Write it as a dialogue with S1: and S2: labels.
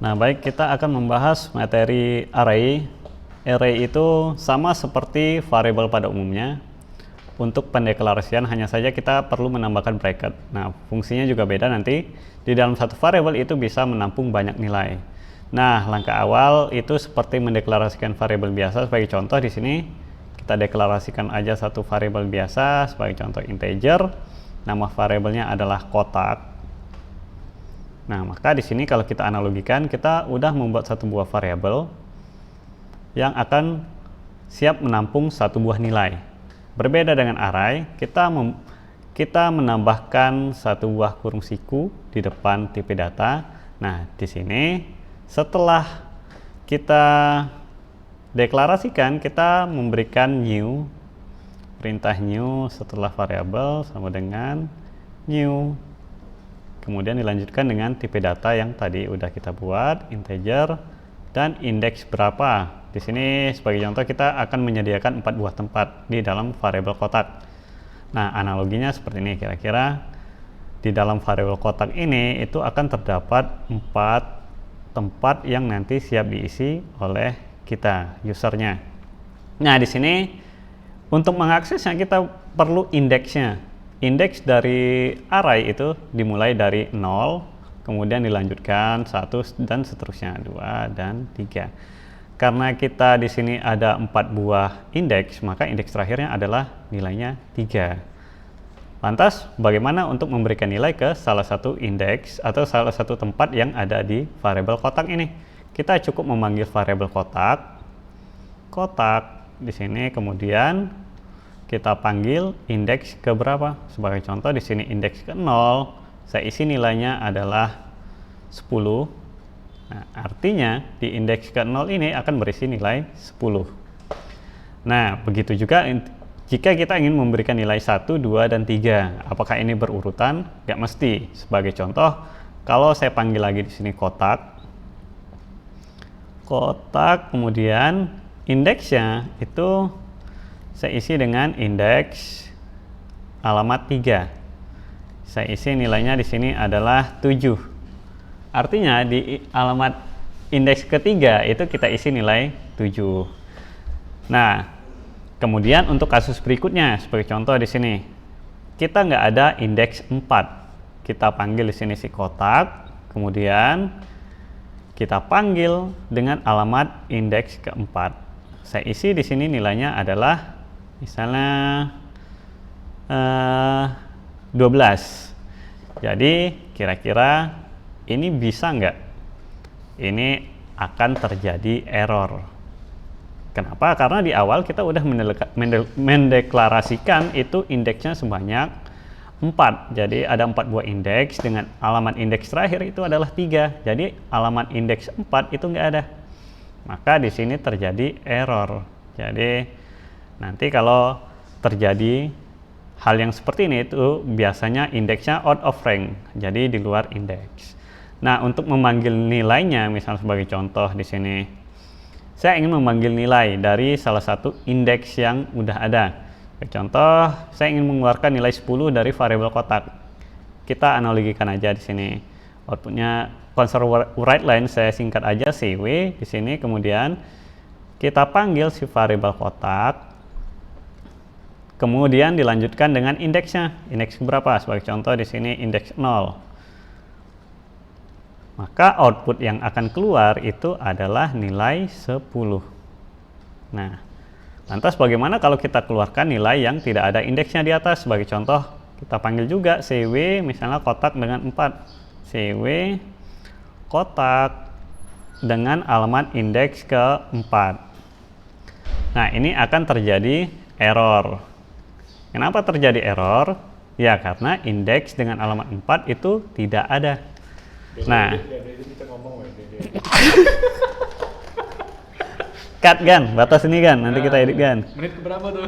S1: Nah, baik, kita akan membahas materi array. Array itu sama seperti variabel pada umumnya. Untuk pendeklarasian hanya saja kita perlu menambahkan bracket. Nah, fungsinya juga beda nanti. Di dalam satu variabel itu bisa menampung banyak nilai. Nah, langkah awal itu seperti mendeklarasikan variabel biasa. Sebagai contoh di sini kita deklarasikan aja satu variabel biasa sebagai contoh integer. Nama variabelnya adalah kotak. Nah, maka di sini kalau kita analogikan, kita udah membuat satu buah variabel yang akan siap menampung satu buah nilai. Berbeda dengan array, kita menambahkan satu buah kurung siku di depan tipe data. Nah, di sini setelah kita deklarasikan, kita memberikan new, perintah new setelah variabel sama dengan new. Kemudian dilanjutkan dengan tipe data yang tadi udah kita buat, integer, dan indeks berapa. Di sini sebagai contoh kita akan menyediakan 4 buah tempat di dalam variabel kotak. Nah, analoginya seperti ini kira-kira. Di dalam variabel kotak ini itu akan terdapat 4 tempat yang nanti siap diisi oleh kita, usernya. Nah, di sini untuk mengaksesnya kita perlu indeksnya. Indeks dari array itu dimulai dari 0, kemudian dilanjutkan 1 dan seterusnya, 2 dan 3. Karena kita di sini ada 4 buah indeks, maka indeks terakhirnya adalah nilainya 3. Lantas, bagaimana untuk memberikan nilai ke salah satu indeks atau salah satu tempat yang ada di variabel kotak ini? Kita cukup memanggil variabel kotak di sini, kemudian kita panggil indeks ke berapa. Sebagai contoh di sini indeks ke 0, saya isi nilainya adalah 10. Nah, artinya di indeks ke 0 ini akan berisi nilai 10. Nah, begitu juga jika kita ingin memberikan nilai 1, 2, dan 3. Apakah ini berurutan? Nggak mesti. Sebagai contoh, kalau saya panggil lagi di sini kotak, kemudian indeksnya itu saya isi dengan indeks alamat 3. Saya isi nilainya di sini adalah 7. Artinya di alamat indeks ketiga itu kita isi nilai 7. Nah, kemudian untuk kasus berikutnya, sebagai contoh di sini, kita nggak ada indeks 4. Kita panggil di sini si kotak, kemudian kita panggil dengan alamat indeks keempat. Saya isi di sini nilainya adalah misalnya 12. Jadi kira-kira ini bisa nggak? Ini akan terjadi error. Kenapa? Karena di awal kita udah mendeklarasikan itu indeksnya sebanyak 4. Jadi ada 4 buah indeks dengan alamat indeks terakhir itu adalah 3. Jadi alamat indeks 4 itu nggak ada. Maka di sini terjadi error. Jadi nanti kalau terjadi hal yang seperti ini itu biasanya indeksnya out of range, jadi di luar indeks. Nah, untuk memanggil nilainya, misal sebagai contoh di sini, saya ingin memanggil nilai dari salah satu indeks yang udah ada. Contoh, saya ingin mengeluarkan nilai 10 dari variabel kotak. Kita analogikan aja di sini. Outputnya console write line saya singkat aja cw di sini, kemudian kita panggil si variabel kotak. Kemudian dilanjutkan dengan indeksnya. Indeks berapa? Sebagai contoh di sini indeks 0. Maka output yang akan keluar itu adalah nilai 10. Nah, lantas bagaimana kalau kita keluarkan nilai yang tidak ada indeksnya di atas? Sebagai contoh, kita panggil juga cw misalnya kotak dengan 4. Cw kotak dengan alamat indeks ke-4. Nah, ini akan terjadi error. Kenapa terjadi error? Ya, karena indeks dengan alamat 4 itu tidak ada. Nah, cut Gan, batas ini Gan, nanti kita edit Gan.
S2: Menit keberapa tuh?